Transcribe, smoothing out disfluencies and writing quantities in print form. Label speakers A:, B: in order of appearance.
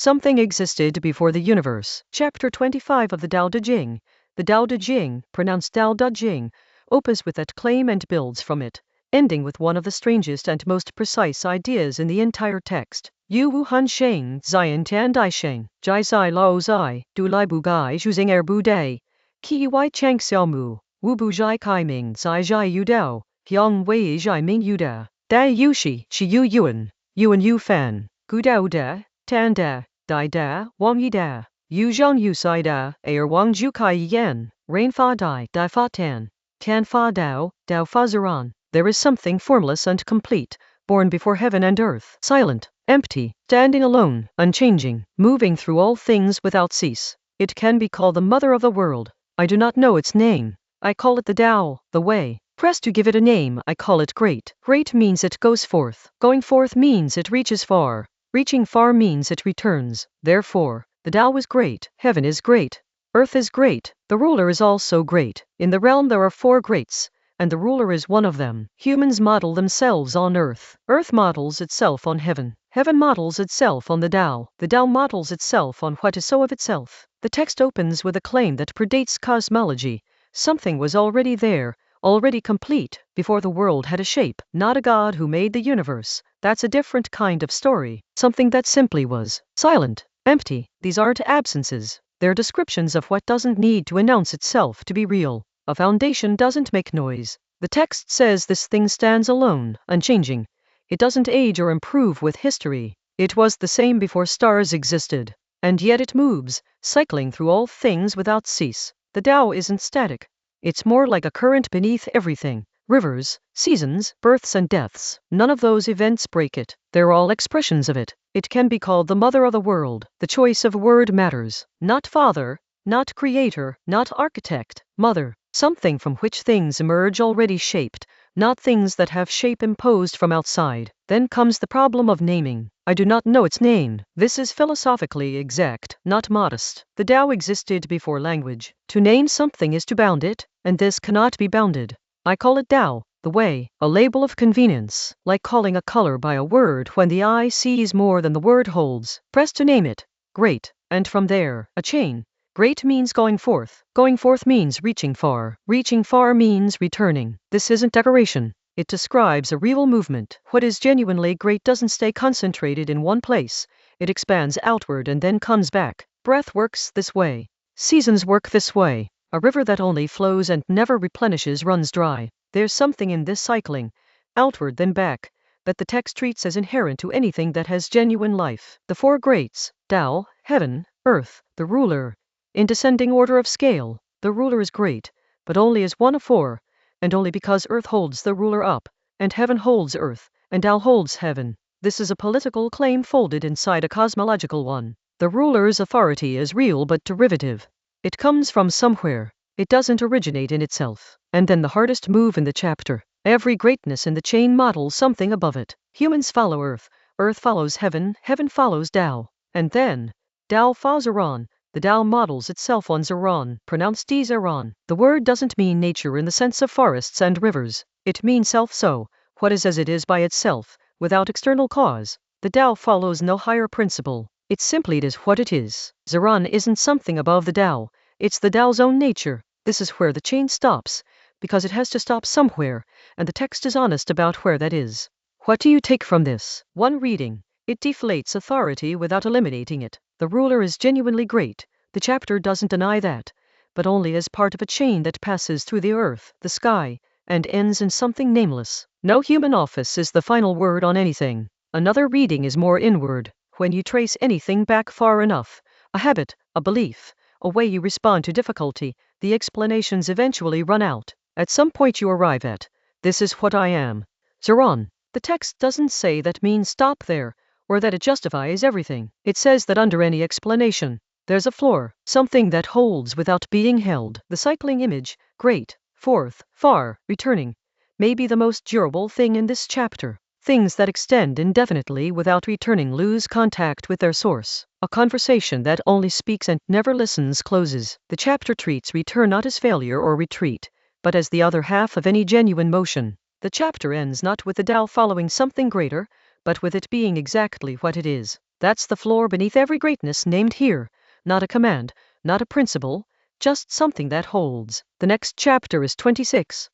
A: Something existed before the universe. Chapter 25 of the Dao De Jing. The Dao De Jing, pronounced Dao De Jing, opens with that claim and builds from it, ending with one of the strangest and most precise ideas in the entire text. 有物混成 zian tan dai sheng, jai sai lao zai, du lai bu gai zhuzing er bu dai, kei wei chang xiao mu, wu bu zhai kai ming zai zhai yu dao, yang wei zhai ming yu da, dai yu shi yu yuan yu fan, gu dao da, tan da, dai da, wang yi da, yu zhang yu sai da, er wang ju kai yan, rain fa dai fa tan fa dao, dao fa ziran. There is something formless and complete, born before heaven and earth, silent, empty, standing alone, unchanging, moving through all things without cease. It can be called the mother of the world. I do not know its name. I call it the Tao, the way. Pressed to give it a name, I call it great. Great means it goes forth. Going forth means it reaches far. Reaching far means it returns. Therefore, the Tao is great, heaven is great, earth is great, the ruler is also great. In the realm there are four greats, and the ruler is one of them. Humans model themselves on earth. Earth models itself on heaven. Heaven models itself on the Tao. The Tao models itself on what is so of itself. The text opens with a claim that predates cosmology. Something was already there, already complete, before the world had a shape. Not a god who made the universe. That's a different kind of story. Something that simply was. Silent. Empty. These aren't absences. They're descriptions of what doesn't need to announce itself to be real. A foundation doesn't make noise. The text says this thing stands alone, unchanging. It doesn't age or improve with history. It was the same before stars existed. And yet it moves, cycling through all things without cease. The Tao isn't static. It's more like a current beneath everything. Rivers, seasons, births and deaths. None of those events break it. They're all expressions of it. It can be called the mother of the world. The choice of word matters. Not father, not creator, not architect, mother. Something from which things emerge already shaped, not things that have shape imposed from outside. Then comes the problem of naming. I do not know its name. This is philosophically exact, not modest. The Tao existed before language. To name something is to bound it, and this cannot be bounded. I call it Tao, the way, a label of convenience, like calling a color by a word when the eye sees more than the word holds. Press to name it. Great. And from there, a chain. Great means going forth. Going forth means reaching far. Reaching far means returning. This isn't decoration. It describes a real movement. What is genuinely great doesn't stay concentrated in one place. It expands outward and then comes back. Breath works this way. Seasons work this way. A river that only flows and never replenishes runs dry. There's something in this cycling, outward then back, that the text treats as inherent to anything that has genuine life. The four greats, Tao, heaven, earth, the ruler. In descending order of scale, the ruler is great, but only as one of four, and only because earth holds the ruler up, and heaven holds earth, and Tao holds heaven. This is a political claim folded inside a cosmological one. The ruler's authority is real but derivative. It comes from somewhere. It doesn't originate in itself. And then the hardest move in the chapter. Every greatness in the chain models something above it. Humans follow earth, earth follows heaven, heaven follows Tao. And then, Tao fa ziran. The Tao models itself on Ziran, pronounced Ziran. The word doesn't mean nature in the sense of forests and rivers. It means self-so, what is as it is by itself, without external cause. The Tao follows no higher principle. It simply is what it is. Ziran isn't something above the Tao. It's the Tao's own nature. This is where the chain stops, because it has to stop somewhere, and the text is honest about where that is. What do you take from this? One reading. It deflates authority without eliminating it. The ruler is genuinely great. The chapter doesn't deny that, but only as part of a chain that passes through the earth, the sky, and ends in something nameless. No human office is the final word on anything. Another reading is more inward. When you trace anything back far enough, a habit, a belief, a way you respond to difficulty, the explanations eventually run out. At some point you arrive at, this is what I am. Ziran. The text doesn't say that means stop there, or that it justifies everything. It says that under any explanation, there's a floor, something that holds without being held. The cycling image, great, forth, far, returning, may be the most durable thing in this chapter. Things that extend indefinitely without returning lose contact with their source. A conversation that only speaks and never listens closes. The chapter treats return not as failure or retreat, but as the other half of any genuine motion. The chapter ends not with the Tao following something greater, but with it being exactly what it is. That's the floor beneath every greatness named here. Not a command, not a principle, just something that holds. The next chapter is 26.